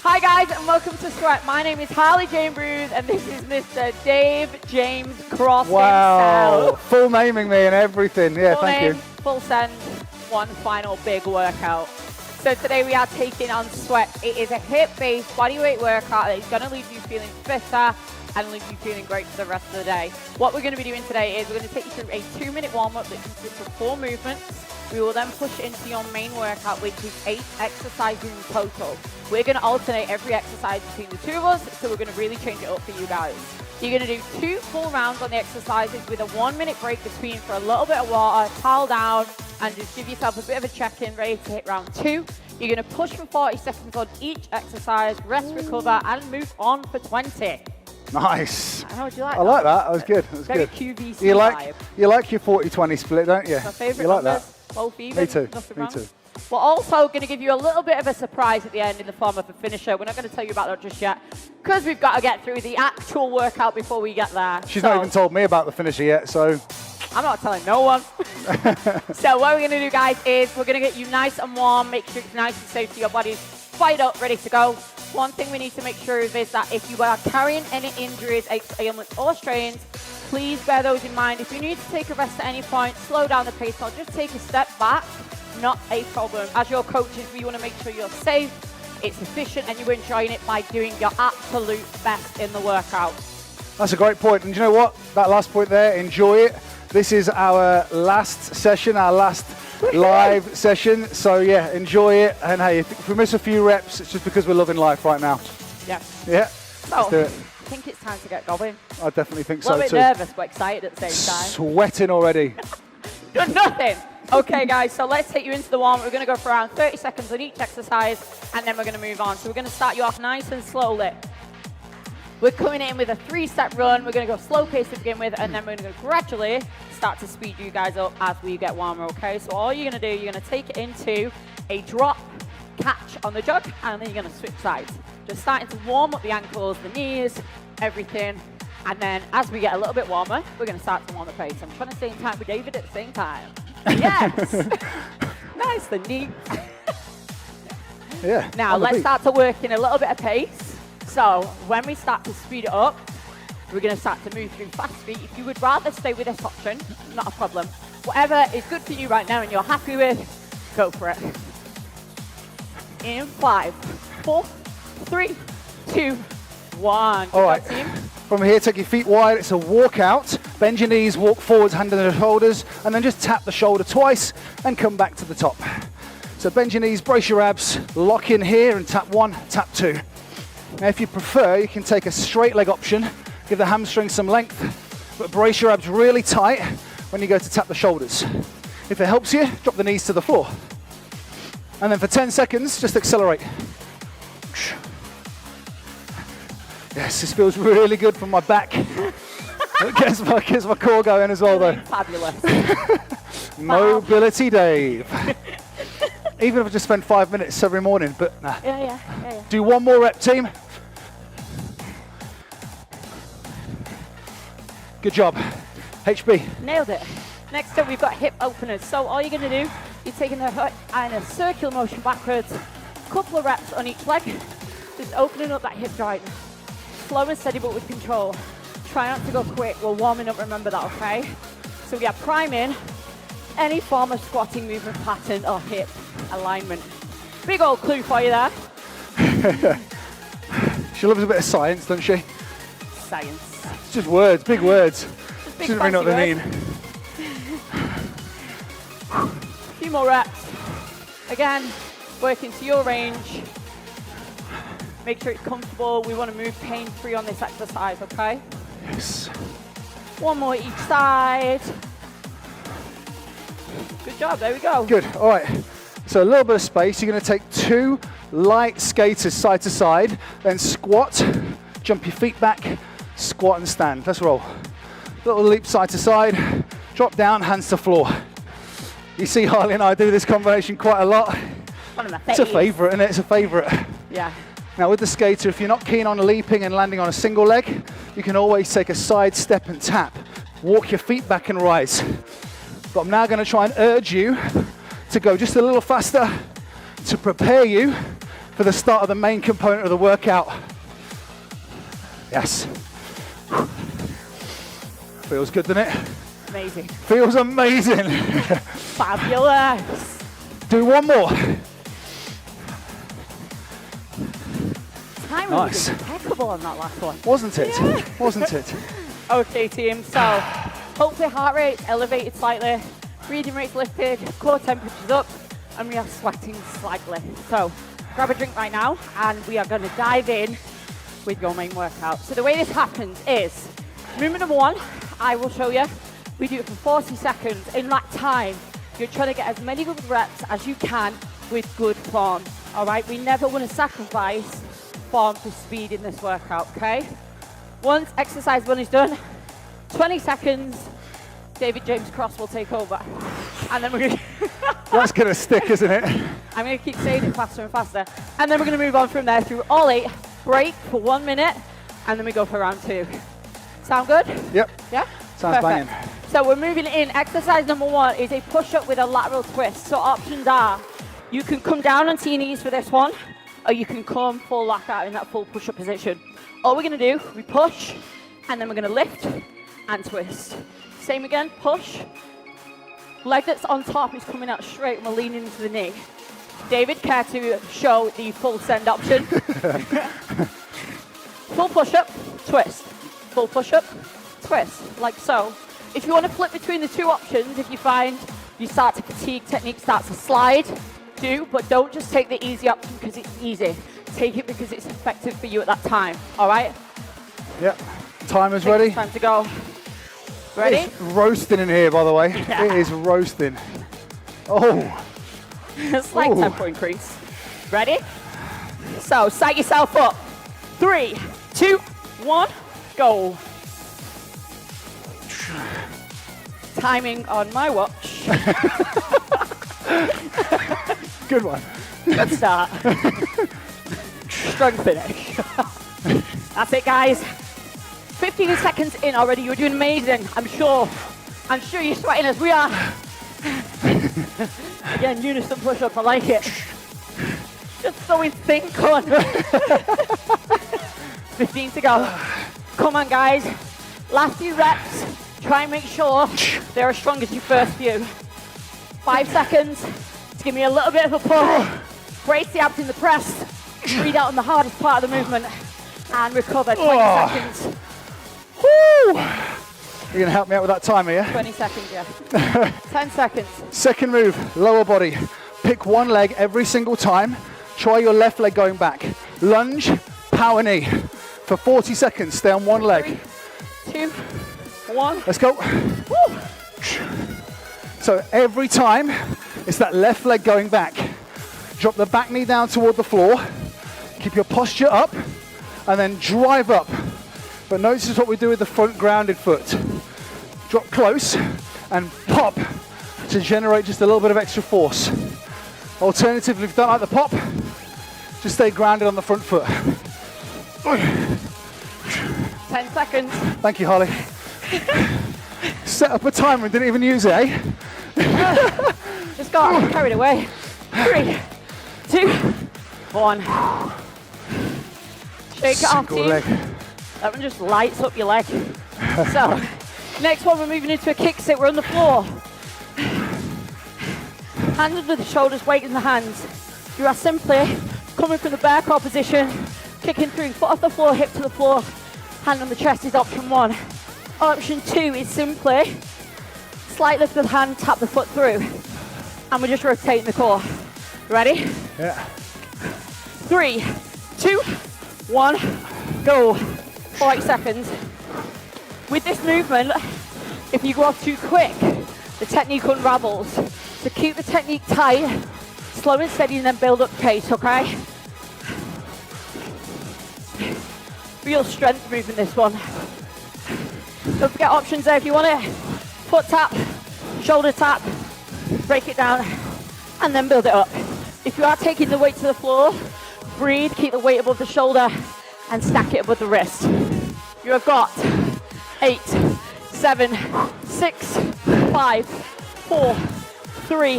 Hi guys and welcome to Sweat. My name is Harley Jane Bruce and this is Mr. Dave James Cross himself. Full naming me and everything. Yeah, full thank name, you. Full send, one final big workout. So today we are taking on Sweat. It is a hip-based bodyweight workout that is going to leave you feeling fitter and leave you feeling great for the rest of the day. What we're going to be doing today is we're going to take you through a 2-minute warm-up that consists of 4 movements. We will then push into your main workout, which is 8 exercises in total. We're going to alternate every exercise between the two of us, so we're going to really change it up for you guys. You're going to do 2 full rounds on the exercises with a 1-minute break between for a little bit of water, towel down, and just give yourself a bit of a check-in, ready to hit round 2. You're going to push for 40 seconds on each exercise, rest, recover, and move on for 20. Nice. How would you like I like that. That was good. That was very good. QVC vibe. You like your 40-20 split, don't you? My favourite You like numbers, that? both even. Me too. Nothing Me wrong. too. We're also going to give you a little bit of a surprise at the end in the form of a finisher. We're not going to tell you about that just yet because we've got to get through the actual workout before we get there. She's not even told me about the finisher yet, so. I'm not telling no one. So what we're going to do, guys, is we're going to get you nice and warm, make sure it's nice and safe so your body's fired up, ready to go. One thing we need to make sure of is that if you are carrying any injuries, ailments, or strains, please bear those in mind. If you need to take a rest at any point, slow down the pace or just take a step back, not a problem. As your coaches, we want to make sure you're safe, it's efficient, and you're enjoying it by doing your absolute best in the workout. That's a great point. And you know what? That last point there, enjoy it. This is our last session, our last live session. So yeah, enjoy it. And hey, if we miss a few reps, it's just because we're loving life right now. Yes. Yeah, let's do it. I think it's time to get going. I definitely think A little so bit too. nervous, but excited at the same time. Sweating already. Done nothing. Okay, guys, so let's take you into the warm. We're going to go for around 30 seconds on each exercise, and then we're going to move on. So we're going to start you off nice and slowly. We're coming in with a 3-step run. We're going to go slow pace to begin with, and then we're going to gradually start to speed you guys up as we get warmer, okay? So all you're going to do, you're going to take it into a drop, catch on the jog, and then you're going to switch sides. Just starting to warm up the ankles, the knees, everything. And then as we get a little bit warmer, we're going to start to warm the pace. I'm trying to stay in time with David at the same time. Yes! Nice and neat. Yeah. Now let's start to work in a little bit of pace. So when we start to speed it up, we're going to start to move through fast feet. If you would rather stay with this option, not a problem. Whatever is good for you right now and you're happy with, go for it. In 5, 4, 3, 2, 1. All right. Team. From here, take your feet wide. It's a walk out. Bend your knees, walk forwards, hand on the shoulders, and then just tap the shoulder twice and come back to the top. So bend your knees, brace your abs, lock in here and tap 1, tap 2. Now, if you prefer, you can take a straight leg option, give the hamstrings some length, but brace your abs really tight when you go to tap the shoulders. If it helps you, drop the knees to the floor. And then for 10 seconds, just accelerate. Yes, this feels really good from my back. It gets my core going as well, though. Fabulous. Mobility Dave. Even if I just spend 5 minutes every morning, but nah. Yeah. Do one more rep, team. Good job. HB. Nailed it. Next up, we've got hip openers. So all you're going to do, you're taking the foot in a circular motion backwards, couple of reps on each leg, just opening up that hip joint. Slow and steady, but with control. Try not to go quick. We're warming up, remember that, okay? So we are priming any form of squatting movement pattern or hip alignment. Big old clue for you there. She loves a bit of science, doesn't she? Science. It's just words, big words. Big She doesn't really know what they words. mean. A few more reps. Again, working to your range. Make sure it's comfortable. We want to move pain-free on this exercise, okay? Yes. One more each side. Good job, there we go. Good, all right. So a little bit of space. You're going to take 2 light skaters side to side, then squat, jump your feet back, squat and stand. Let's roll. Little leap side to side, drop down, hands to floor. You see Harley and I do this combination quite a lot. One of my It's a favourite, isn't it? It's a favourite. Yeah. Now with the skater, if you're not keen on leaping and landing on a single leg, you can always take a side step and tap. Walk your feet back and rise. But I'm now going to try and urge you to go just a little faster to prepare you for the start of the main component of the workout. Yes. Feels good, doesn't it? Amazing. Feels amazing. Fabulous. Do one more. Timing Nice. was impeccable on that last one. Wasn't it? Yeah. Wasn't it? Okay, team. So, hopefully heart rate elevated slightly, breathing rate's lifted, core temperature's up, and we are sweating slightly. So, grab a drink right now, and we are going to dive in with your main workout. So the way this happens is, movement number 1, I will show you. We do it for 40 seconds. In that time, you're trying to get as many good reps as you can with good form. All right, we never want to sacrifice form for speed in this workout, okay? Once exercise 1 is done, 20 seconds, David James Cross will take over. And then we're going to... That's going to stick, isn't it? I'm going to keep saying it faster and faster. And then we're going to move on from there through all 8, break for 1 minute, and then we go for round 2. Sound good? Yep. Yeah? Sounds Perfect. banging. So we're moving in. Exercise number 1 is a push-up with a lateral twist. So options are, you can come down onto your knees for this one, or you can come full back out in that full push-up position. All we're going to do, we push, and then we're going to lift and twist. Same again, push. Leg that's on top is coming out straight, and we're leaning into the knee. David, care to show the full send option? Full push-up, twist. Full push-up, twist, like so. If you want to flip between the two options, if you find you start to fatigue, technique starts to slide, do, but don't just take the easy option because it's easy. Take it because it's effective for you at that time, all right? Yep, timer's ready. Time to go. Ready? It's roasting in here, by the way. Yeah. It is roasting. Oh. Slight tempo increase. Ready? So, psych yourself up. 3, 2, 1, go. Timing on my watch. Good one. Good start. Strong finish. That's it, guys. 15 seconds in already. You're doing amazing. I'm sure you're sweating as we are. Again, unison push-up. I like it. Just so in sync. Come on. 15 to go. Come on, guys. Last few reps. Try and make sure they're as strong as your first few. 5 seconds to give me a little bit of a push. Brace the abs in the press. Breathe out on the hardest part of the movement. And recover. 20 seconds. Woo! You're going to help me out with that timer, yeah? 20 seconds, yeah. 10 seconds. Second move, lower body. Pick one leg every single time. Try your left leg going back. Lunge, power knee. For 40 seconds, stay on one leg. 3, 2, 1. Let's go. Woo. So every time, it's that left leg going back. Drop the back knee down toward the floor. Keep your posture up, and then drive up. But notice what we do with the front grounded foot. Drop close and pop to generate just a little bit of extra force. Alternatively, if you don't like the pop, just stay grounded on the front foot. 10 seconds. Thank you, Harley. Set up a timer and didn't even use it, eh? Just got carried away. 3, 2, 1. Shake it off, Single team. leg. That one just lights up your leg. So, next one, we're moving into a kick sit. We're on the floor. Hands under the shoulders, weight in the hands. You are simply coming from the bear core position, kicking through, foot off the floor, hip to the floor. Hand on the chest is option 1. Option 2 is simply slight lift of the hand, tap the foot through. And we're just rotating the core. Ready? Yeah. 3, 2, 1, go. 40 seconds. With this movement, if you go off too quick, the technique unravels. So keep the technique tight, slow and steady, and then build up pace, okay? Real strength movement, this one. Don't forget options there if you want it. Foot tap, shoulder tap, break it down, and then build it up. If you are taking the weight to the floor, breathe, keep the weight above the shoulder, and stack it above the wrist. You have got 8, 7, 6, 5, 4, 3,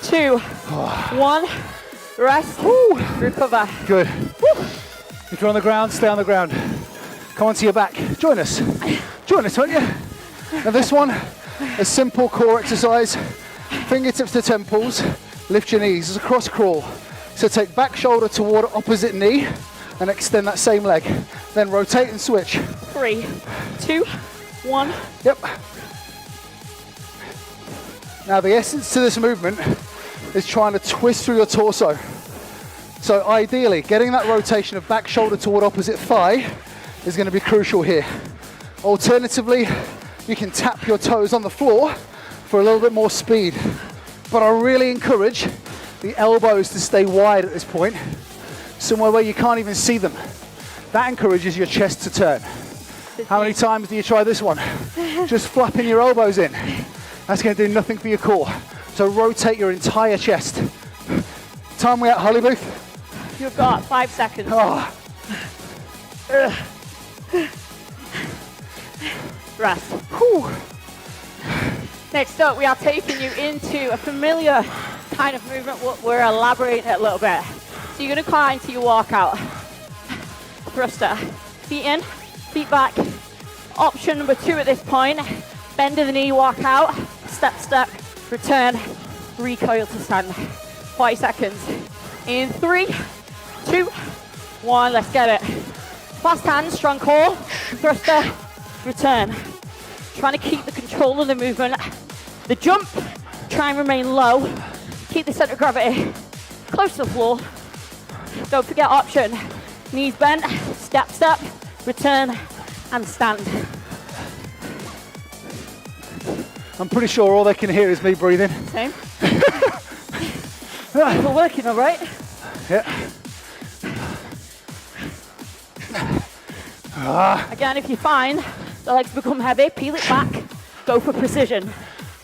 2, 1. Rest, recover. Good. Woo. If you're on the ground, stay on the ground. Come onto your back. Join us. Join us, won't you? Now this one, a simple core exercise. Fingertips to temples. Lift your knees. It's a cross crawl. So take back shoulder toward opposite knee and extend that same leg. Then rotate and switch. 3, 2, 1. Yep. Now the essence to this movement is trying to twist through your torso. So ideally, getting that rotation of back shoulder toward opposite thigh is going to be crucial here. Alternatively, you can tap your toes on the floor for a little bit more speed. But I really encourage the elbows to stay wide at this point, somewhere where you can't even see them. That encourages your chest to turn. How many times do you try this one? Just flapping your elbows in. That's going to do nothing for your core. So rotate your entire chest. Time we at, Holly Booth? You've got 5 seconds. Oh. Rest. Whew. Next up, we are taking you into a familiar kind of movement. We're elaborating it a little bit. So you're going to climb into your walkout. Thruster. Feet in, feet back. Option number 2 at this point. Bend to the knee, walk out. Step, step, return, recoil to stand. 40 seconds. In 3, 2, 1, let's get it. Fast hands, strong core. Thruster, return. trying to keep the control of the movement. The jump, try and remain low. Keep the center of gravity close to the floor. Don't forget option. Knees bent, step, step, return, and stand. I'm pretty sure all they can hear is me breathing. Same. We're working all right. Yeah. Again, if you find the legs become heavy, peel it back, go for precision.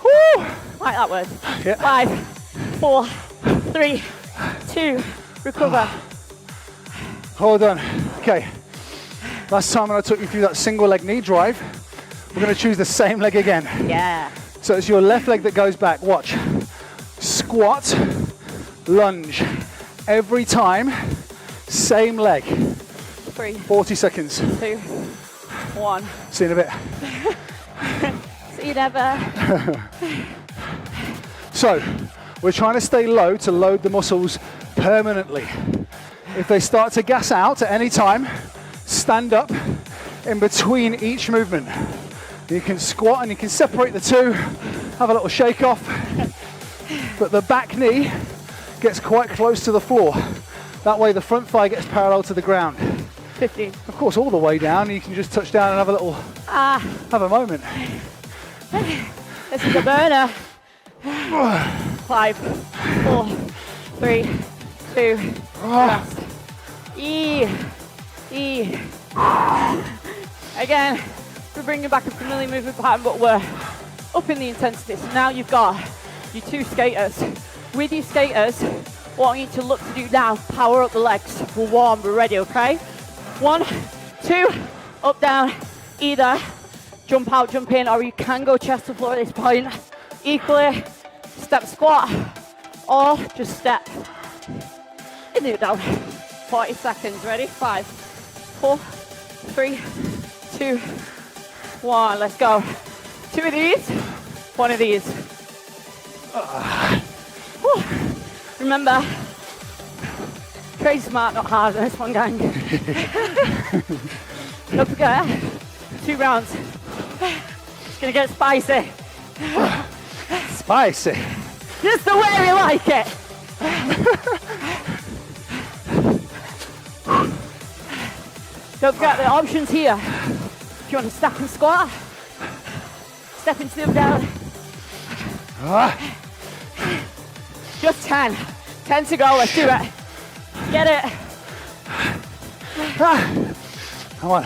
Woo! Like that word. Yeah. 5, 4, 3, 2, recover. Hold on. Okay. Last time when I took you through that single leg knee drive, we're going to choose the same leg again. Yeah. So it's your left leg that goes back. Watch. Squat, lunge. Every time, same leg. 3, 40 seconds. 2, 1. See you in a bit. See you never. So, we're trying to stay low to load the muscles permanently. If they start to gas out at any time, stand up in between each movement. You can squat and you can separate the two, have a little shake off, but the back knee gets quite close to the floor. That way the front thigh gets parallel to the ground. 15. Of course, all the way down, you can just touch down and have a little, have a moment. This is a burner. 5, 4, 3, 2, rest. E. Again, we're bringing back a familiar movement pattern, but we're upping the intensity. So now you've got your 2 skaters. With your skaters, what I need to look to do now, power up the legs. We're warm, we're ready, okay? 1, 2, up, down. Either jump out, jump in, or you can go chest to floor at this point. Equally, step squat, or just step. And do it down. 40 seconds, ready? 5, 4, 3, 2, 1, let's go. 2 of these, 1 of these. Remember, trade smart, not hard on this one, gang. Don't forget, 2 rounds. It's gonna get spicy. Spicy. Just the way we like it. Don't forget the options here. If you want to stack and squat, step into the up down. Just 10. 10 to go, let's do it. Get it. Come on.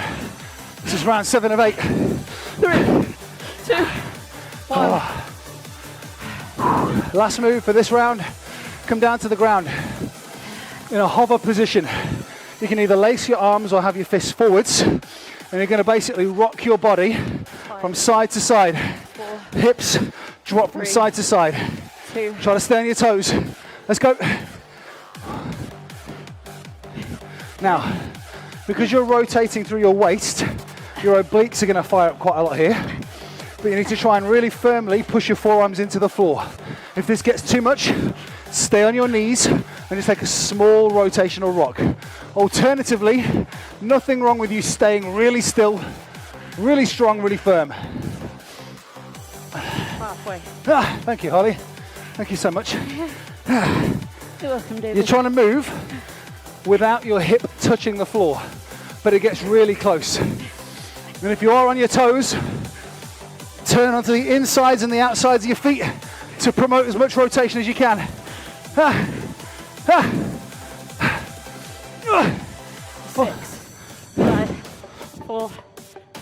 This is round 7 of 8. 3, 2, 1. Last move for this round. Come down to the ground in a hover position. You can either lace your arms or have your fists forwards, and you're going to basically rock your body from side to side. 4, Hips drop from 3, side to side. 2. Try to stay on your toes. Let's go. Now, because you're rotating through your waist, your obliques are going to fire up quite a lot here. But you need to try and really firmly push your forearms into the floor. If this gets too much, stay on your knees and just take a small rotational rock. Alternatively, nothing wrong with you staying really still, really strong, really firm. Halfway. Thank you, Harley. Thank you so much. You're welcome, David. You're trying to move without your hip touching the floor, but it gets really close. And if you are on your toes, turn onto the insides and the outsides of your feet to promote as much rotation as you can. 6, 5, 4,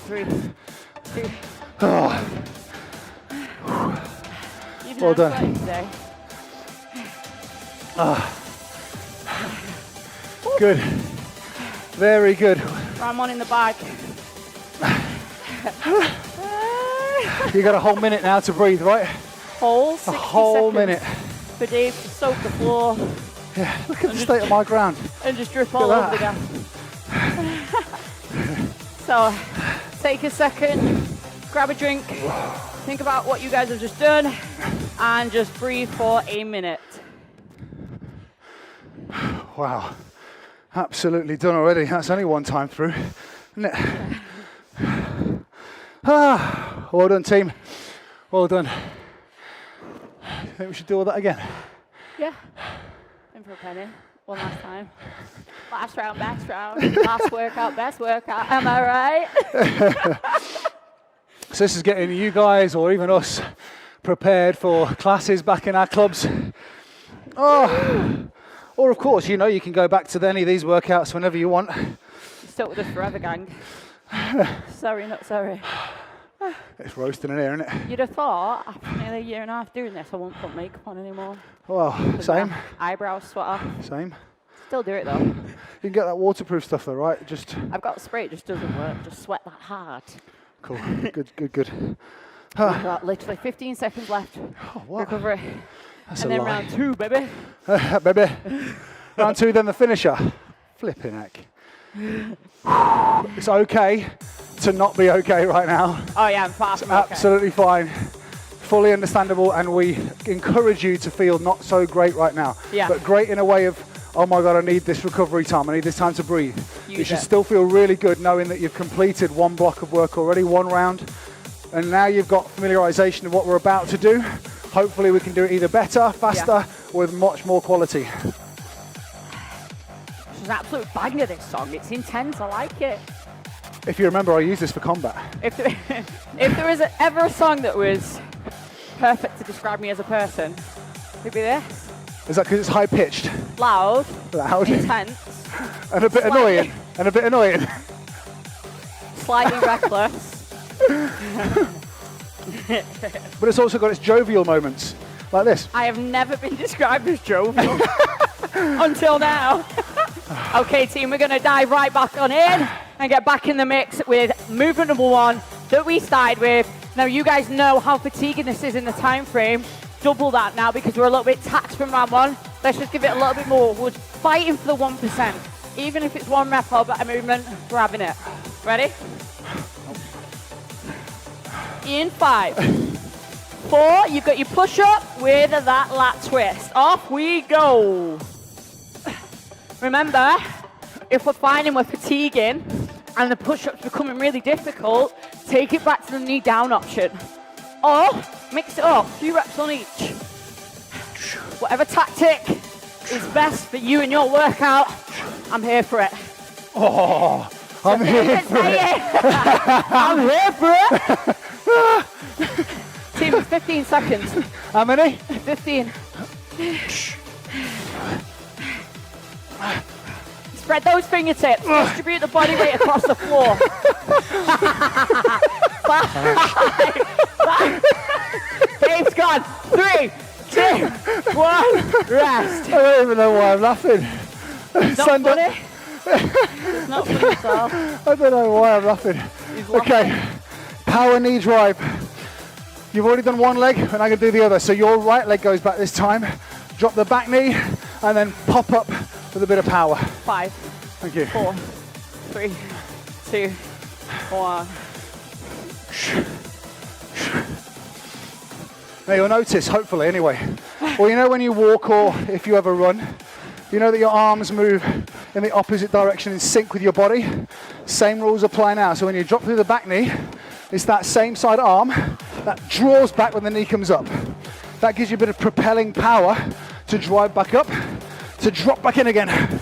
3, 2. You've Well been done. sweating today. Good. Very good. I'm on in the bag. You got a whole minute now to breathe, right? Whole 60 A whole seconds minute. for Dave to soak the floor Yeah, look at the state of my ground. and just drip Look all at over the that. gas. So take a second, grab a drink, think about what you guys have just done, and just breathe for a minute. Wow. Absolutely done already. That's only one time through, isn't it? Well done, team. Well done. Think we should do all that again? Yeah. In for a penny. One last time. Last round, best round. Last workout, best workout. Am I right? So this is getting you guys, or even us, prepared for classes back in our clubs. Oh, or of course, you know, you can go back to any of these workouts whenever you want. You're stuck with us forever, gang. Sorry, not sorry. It's roasting in here, isn't it? You'd have thought, after nearly a year and a half doing this, I won't put makeup on anymore. Well, same. Eyebrows sweater. Same. Still do it though. You can get that waterproof stuff though, right? Just. I've got a spray, it just doesn't work. Just sweat that hard. Cool. Good. We've got literally 15 seconds left. Oh, wow. Recovery. That's and a then lie. round 2, baby. Baby. Round 2, then the finisher. Flipping heck. It's okay to not be okay right now. Oh yeah, I'm fast. It's absolutely fine. Fully understandable, and we encourage you to feel not so great right now. Yeah. But great in a way of, oh my God, I need this recovery time. I need this time to breathe. You should it. still feel really good knowing that you've completed one block of work already, one round. And now you've got familiarization of what we're about to do. Hopefully we can do it either better, faster, or with much more quality. It's an absolute banger, this song. It's intense, I like it. If you remember, I use this for combat. If there was ever a song that was perfect to describe me as a person, it'd be this. Is that because it's high pitched? Loud, Loud. intense, And a bit annoying. And a bit annoying. slightly reckless. But it's also got its jovial moments, like this. I have never been described as jovial until now. Okay, team, we're going to dive right back on in and get back in the mix with movement number 1 that we started with. Now, you guys know how fatiguing this is in the time frame. Double that now because we're a little bit taxed from round 1. Let's just give it a little bit more. We're fighting for the 1%. Even if it's 1 rep or better movement, we're having it. Ready? In 5, 4, you've got your push-up with that lat twist. Off we go. Remember, if we're finding we're fatiguing and the push-up's becoming really difficult, take it back to the knee down option. Or mix it up, 2 reps on each. Whatever tactic is best for you and your workout, I'm here for it. Oh, I'm here for it. I'm here for it. Team, 15 seconds. How many? 15. Spread those fingertips. Distribute the body weight across the floor. 5. Dave's gone. 3, 2, 1. Rest. I don't even know why I'm laughing. It's not funny. It's not funny at all. I don't know why I'm laughing. Okay, power knee drive. You've already done one leg, and I'm going to do the other. So your right leg goes back this time. Drop the back knee, and then pop up with a bit of power. 5, Thank you. 4, 3, 2, 1. Now you'll notice, hopefully anyway, well, you know when you walk or if you ever run, you know that your arms move in the opposite direction in sync with your body? Same rules apply now. So when you drop through the back knee, it's that same side arm that draws back when the knee comes up. That gives you a bit of propelling power to drive back up, to drop back in again.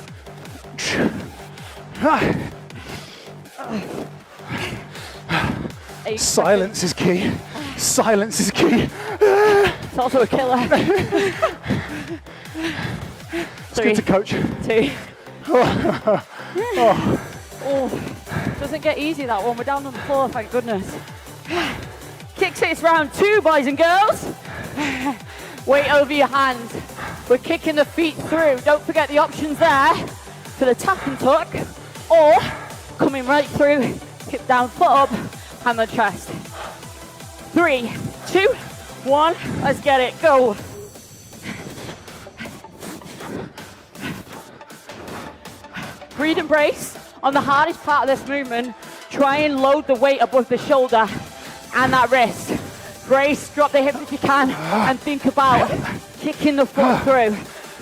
Silence is key. Silence is key. It's also a killer. It's good to coach. 2. Oh, doesn't get easy, that one. We're down on the floor, thank goodness. Kick sits round 2, boys and girls. Weight over your hands. We're kicking the feet through. Don't forget the options there for the tap and tuck, or coming right through, hip down, foot up, hammer chest. 3, 2, 1, let's get it, go. Breathe and brace. On the hardest part of this movement, try and load the weight above the shoulder and that wrist. Brace, drop the hips if you can, and think about kicking the foot through.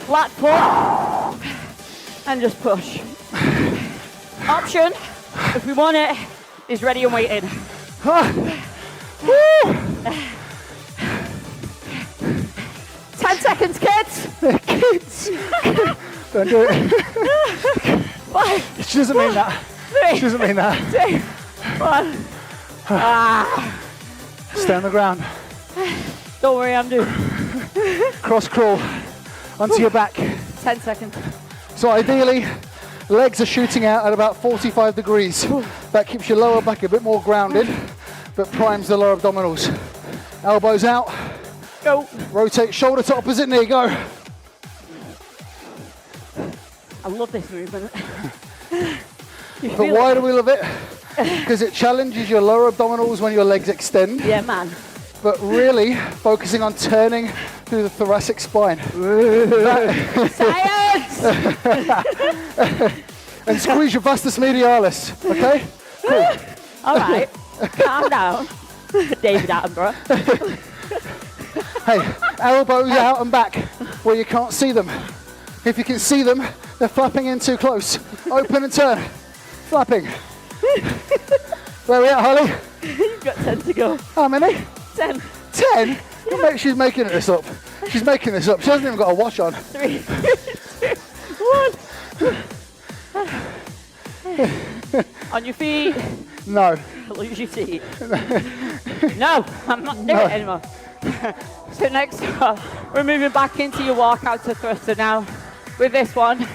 Flat foot, and just push. Option, if we want it, is ready and waiting. Woo! 10 seconds, kids. Kids. Don't do it. 5, She doesn't mean that. 3, She doesn't mean that. 2, 1. Stay on the ground. Don't worry, I'm doing Cross crawl onto your back. 10 seconds. So ideally, legs are shooting out at about 45 degrees. That keeps your lower back a bit more grounded, but primes the lower abdominals. Elbows out. Go. Rotate shoulder to opposite knee. Go. I love this movement. But why do we love it? Because it challenges your lower abdominals when your legs extend. Yeah, man. But really focusing on turning through the thoracic spine. Science! And squeeze your vastus medialis, okay? Cool. All right, calm down. David Attenborough. Hey, elbows out and back where you can't see them. If you can see them, they're flapping in too close. Open and turn. Flapping. Where are we at, Harley? You've got 10 to go. How many? 10. 10? She's making this up. She's making this up. She hasn't even got a watch on. 3, 2, 1. On your feet. No. Lose your seat. No, I'm not doing it anymore. So next up, we're moving back into your walkout to thruster now. With this one,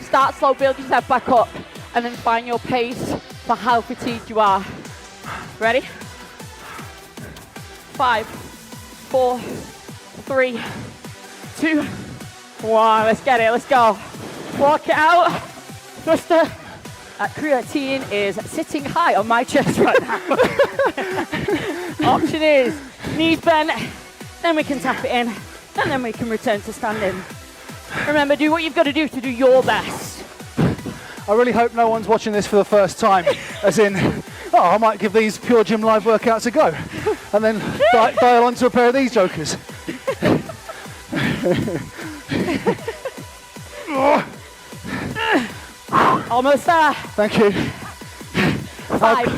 start slow, build yourself back up, and then find your pace for how fatigued you are. Ready? 5, 4, 3, 2, 1. Let's get it, let's go. Walk it out. Thruster. That creatine is sitting high on my chest right now. Option is knees bent, then we can tap it in, and then we can return to standing. Remember, do what you've got to do your best. I really hope no one's watching this for the first time. As in, oh, I might give these PureGym Live workouts a go. And then dial onto a pair of these jokers. Almost there. Thank you. 5,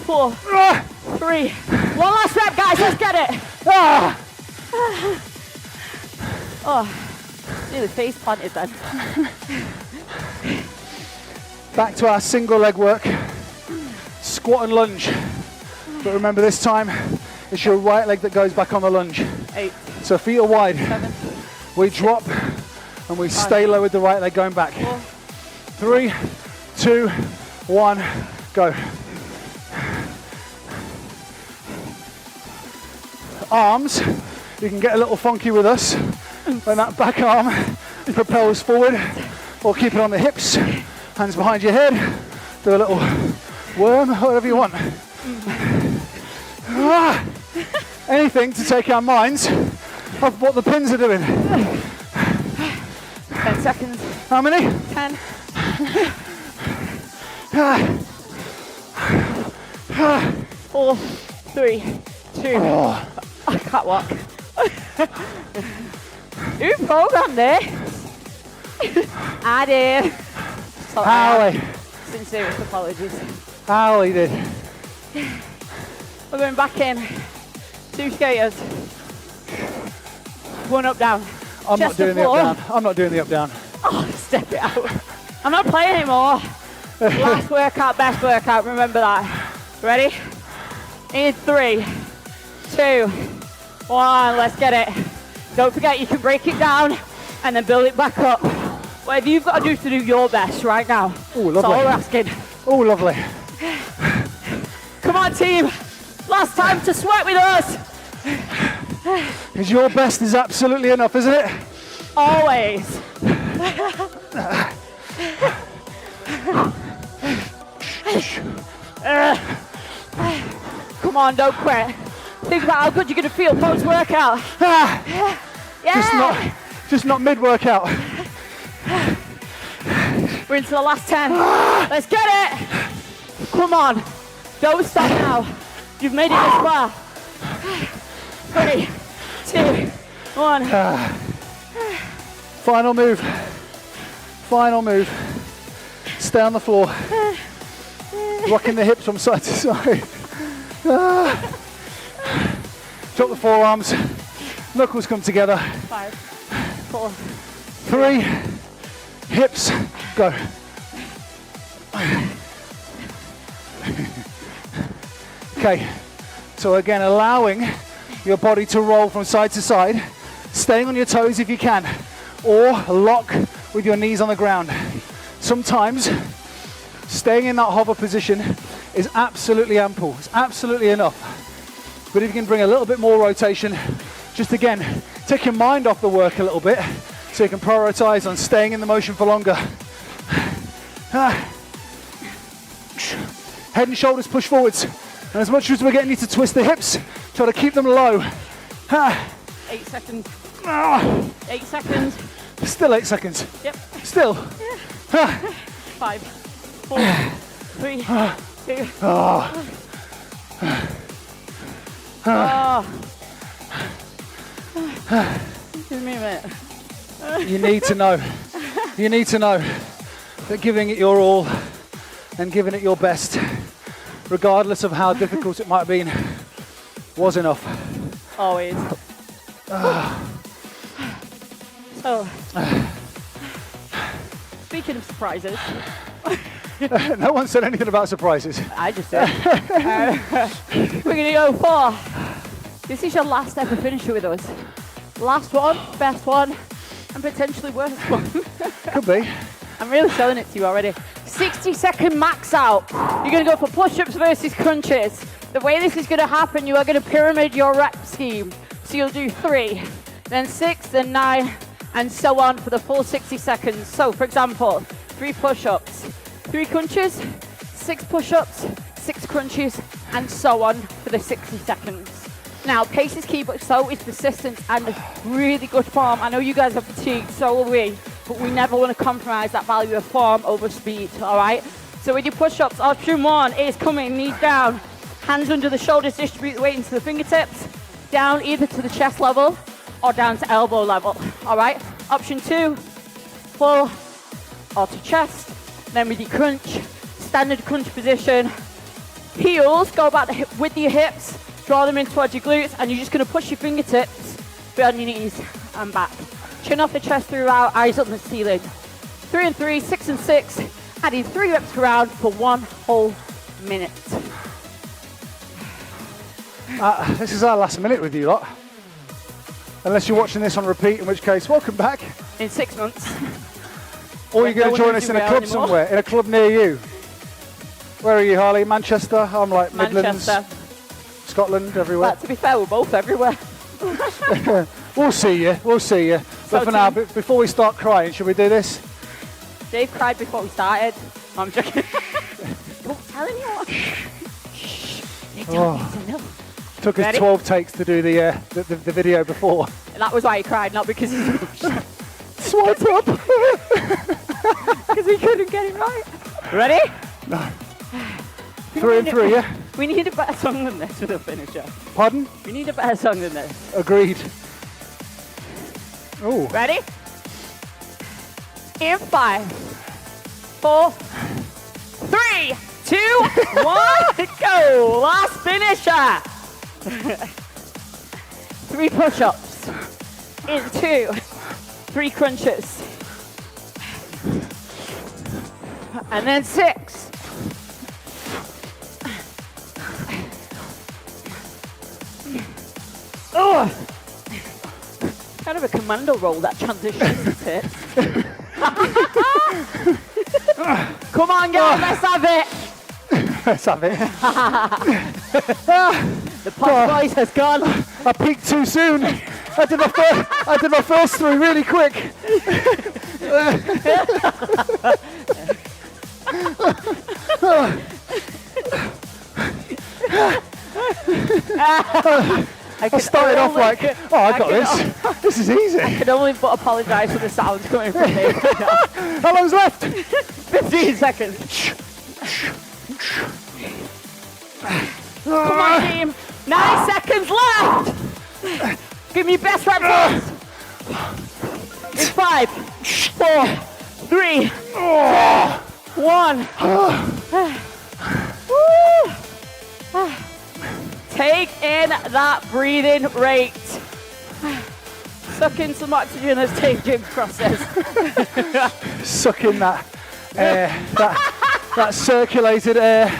4, 3. One last rep, guys. Let's get it. Oh, nearly face planted then. Back to our single leg work. Squat and lunge. But remember, this time it's your right leg that goes back on the lunge. 8. So feet are wide. 7. We drop and we stay low with the right leg going back. 4. 3, 2, 1, go. Arms, you can get a little funky with us when that back arm propels forward, or keep it on the hips, hands behind your head, do a little worm, whatever you want. Anything to take our minds off what the pins are doing. 10 seconds. How many? 10. 4, 3, 2. I can't walk. Who programmed this? I did. Harley. Sincerest apologies. Harley did. We're going back in. 2 skaters. 1 up, down. I'm not doing the up down. I'm not doing the up down. Oh, step it out. I'm not playing anymore. Last workout, best workout. Remember that. Ready? In 3, 2, 1. Let's get it. Don't forget, you can break it down and then build it back up. Whatever you've got to do your best right now. Oh, lovely. That's all we're asking. Oh, lovely. Come on, team. Last time to sweat with us. Because your best is absolutely enough, isn't it? Always. Come on, don't quit. Think about how good you're going to feel post-workout. Yeah. Just not mid-workout. We're into the last 10. Let's get it. Come on. Don't stop now. You've made it this far. 3, 2, 1. Final move. Final move. Stay on the floor. Rocking the hips from side to side. Drop the forearms. Knuckles come together. 5, 4, 3. Hips. Go. Okay. So again, allowing your body to roll from side to side, staying on your toes if you can, or lock with your knees on the ground. Sometimes staying in that hover position is absolutely ample. It's absolutely enough. But if you can bring a little bit more rotation, just again, take your mind off the work a little bit so you can prioritize on staying in the motion for longer. Head and shoulders push forwards. And as much as we're getting you to twist the hips, try to keep them low. 8 seconds. 8 seconds. Still 8 seconds. Yep. Still. Yeah. 5, 4, 3, 2. Give me a minute. You need to know. You need to know that giving it your all and giving it your best, regardless of how difficult it might have been, was enough. Always. So, speaking of surprises, No one said anything about surprises. I just did. We're going to go for, this is your last ever finisher with us. Last one, best one, and potentially worst one. Could be. I'm really selling it to you already. 60-second max out. You're going to go for push-ups versus crunches. The way this is going to happen, you are going to pyramid your rep scheme. So you'll do 3, then 6, then 9, and so on for the full 60 seconds. So for example, 3 push-ups, 3 crunches, 6 push-ups, 6 crunches, and so on for the 60 seconds. Now, pace is key, but so is persistence and really good form. I know you guys are fatigued, so are we, but we never want to compromise that value of form over speed, all right? So with your push-ups, option 1 is coming, knees down, hands under the shoulders, distribute the weight into the fingertips, down either to the chest level or down to elbow level, all right? Option 2, full or to chest. Then with your crunch, standard crunch position, heels, go back with your hips, draw them in towards your glutes, and you're just gonna push your fingertips behind your knees and back. Chin off the chest throughout, eyes on the ceiling. 3 and 3, 6 and 6, adding 3 reps per round for 1 whole minute. This is our last minute with you lot. Unless you're watching this on repeat, in which case, welcome back. In 6 months. Or you're going to join us in a club somewhere, in a club near you. Where are you, Harley? Manchester? I'm like Midlands, Scotland, everywhere. But to be fair, we're both everywhere. We'll see you, we'll see you. But for now, before we start crying, should we do this? Dave cried before we started. I'm joking. Don't tell anyone. They don't need to know. Took us 12 takes to do the video before. That was why he cried, not because he Swipe up! because he couldn't get it right. Ready? No. 3 and 3, yeah? We need a better song than this for the finisher. Pardon? We need a better song than this. Agreed. Oh. Ready? In 5, 4, 3, 2, 1, go! Last finisher! 3 push-ups. In 2, 3 crunches. And then 6. Oh! Kind of a commando roll, that transition, isn't it? Come on, guys, let's have it! Let's have it. The pot voice has gone. I peaked too soon. I did my first 3 really quick. I started off like, oh, I got this. This is easy. I can only but apologise for the sounds coming from me. How long's left? 15 seconds. Come on, team. 9 seconds left. Give me your best rep first. It's 5, 4, 3, 2, 1. Take in that breathing rate. Suck in some oxygen, as Dave Jim Cross says. Suck in that air, that circulated air.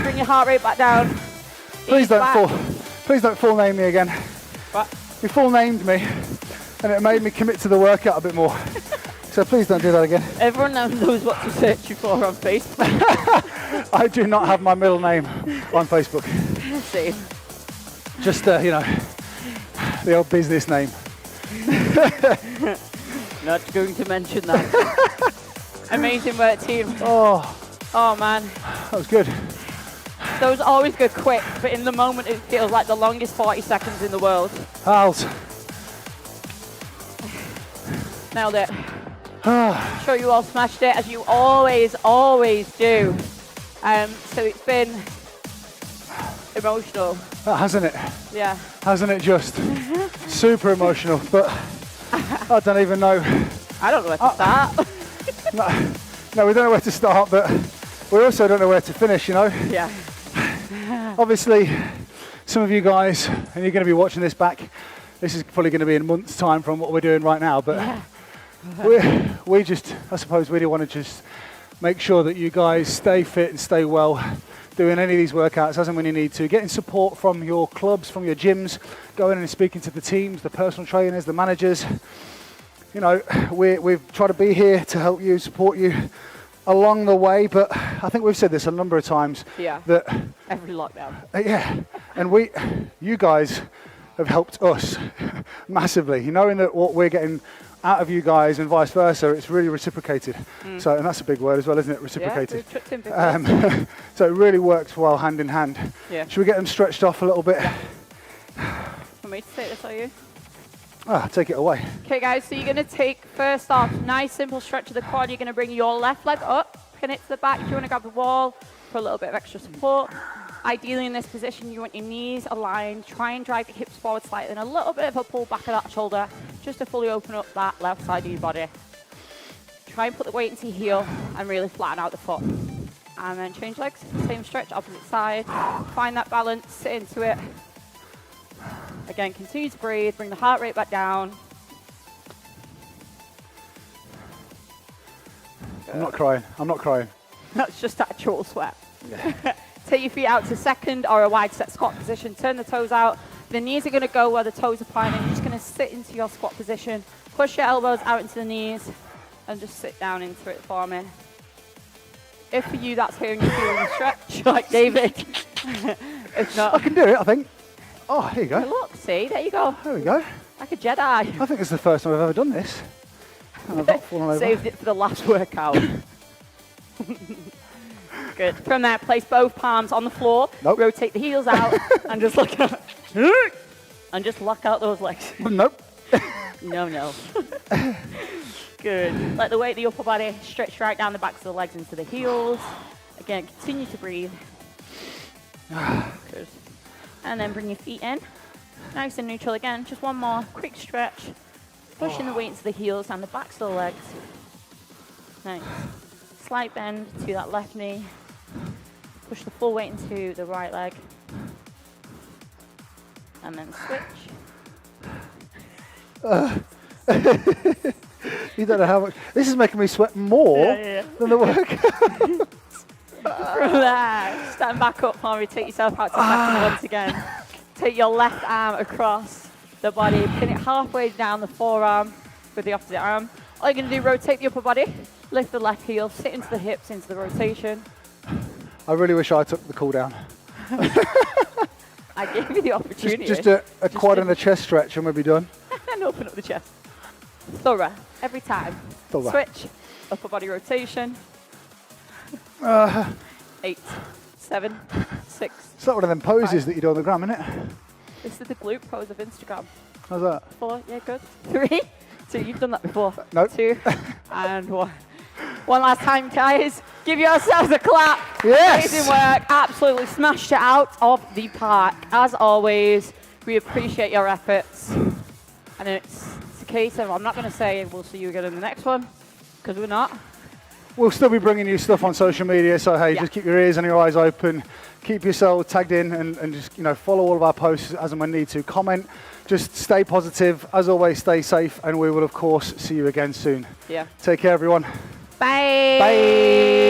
Bring your heart rate back down. Please don't full name me again. What? You full named me, and it made me commit to the workout a bit more. So please don't do that again. Everyone now knows what to search you for on Facebook. I do not have my middle name on Facebook. See. Just, you know, the old business name. Not going to mention that. Amazing work, team. Oh, man. that was good. Those always go quick, but in the moment it feels like the longest 40 seconds in the world. Howls. Nailed it. I'm sure you all smashed it, as you always do. So it's been emotional. Hasn't it? Yeah. Hasn't it just? Super emotional, but I don't even know. I don't know where to start. No, we don't know where to start, but we also don't know where to finish, you know? Yeah. Obviously, some of you guys, and you're going to be watching this back, this is probably going to be in months' time from what we're doing right now, but Yeah. we just, I suppose we do want to just make sure that you guys stay fit and stay well, doing any of these workouts as and when you need to, getting support from your clubs, from your gyms, going and speaking to the teams, the personal trainers, the managers. You know, we've tried to be here to help you, support you along the way, but I think we've said this a number of times. Yeah. That Every lockdown. yeah, and you guys have helped us massively. Knowing that what we're getting out of you guys and vice versa, it's really reciprocated. So, and that's a big word as well, isn't it? Reciprocated. Yeah, we've chucked in big So it really works well hand in hand. Yeah. Should we get them stretched off a little bit? For me to take this, are you? Take it away. Okay, guys, so you're going to take, first off, nice simple stretch of the quad. You're going to bring your left leg up, pin it to the back. You want to grab the wall for a little bit of extra support. Ideally, in this position, you want your knees aligned. Try and drive your hips forward slightly, and a little bit of a pull back of that shoulder, just to fully open up that left side of your body. Try and put the weight into your heel and really flatten out the foot. And then change legs, same stretch, opposite side. Find that balance, sit into it. Again, continue to breathe, bring the heart rate back down. I'm not crying. That's just actual sweat. Take your feet out to second or a wide set squat position. Turn the toes out. The knees are going to go where the toes are pointing. You're just going to sit into your squat position. Push your elbows out into the knees and just sit down into it for me. If for you that's hearing you feeling the stretch, like David. If not, I can do it, I think. Oh, here you go. look, see, there you go. There we go. Like a Jedi. I think it's the first time I've ever done this. And I've not fallen over. Saved it for the last workout. Good. From there, place both palms on the floor. Nope. Rotate the heels out and just look out. And just lock out those legs. Nope. No. Good. Let the weight of the upper body stretch right down the backs of the legs into the heels. Again, continue to breathe. Good. And then bring your feet in. Nice and neutral again. Just one more quick stretch. Pushing the weight into the heels and the backs of the legs. Nice. Slight bend to that left knee. Push the full weight into the right leg. And then switch. You don't know how much. This is making me sweat more than the workout. From there, stand back up for me. Take yourself out to second once again. Take your left arm across the body. Pin it halfway down the forearm with the opposite arm. All you're going to do, rotate the upper body. Lift the left heel. Sit into the hips, into the rotation. I really wish I took the cool down. I gave you the opportunity. Just a quad and a chest stretch and we'll be done. And open up the chest. Thorough, every time. Thorough. Switch, upper body rotation. 8, 7, 6. It's like one of them poses 5. that you do on the gram, isn't it? This is the glute pose of Instagram. How's that? 4, yeah, good. 3, 2, you've done that before. Nope. 2, and 1. One last time, guys. Give yourselves a clap. Yes. Amazing work. Absolutely smashed it out of the park. As always, we appreciate your efforts. And it's a case of, I'm not going to say we'll see you again in the next one, because we're not. we'll still be bringing you stuff on social media. So hey, just keep your ears and your eyes open. Keep yourself tagged in and just follow all of our posts as and when need to. Comment. Just stay positive. As always, stay safe, and we will of course see you again soon. Yeah. Take care, everyone. Bye. Bye.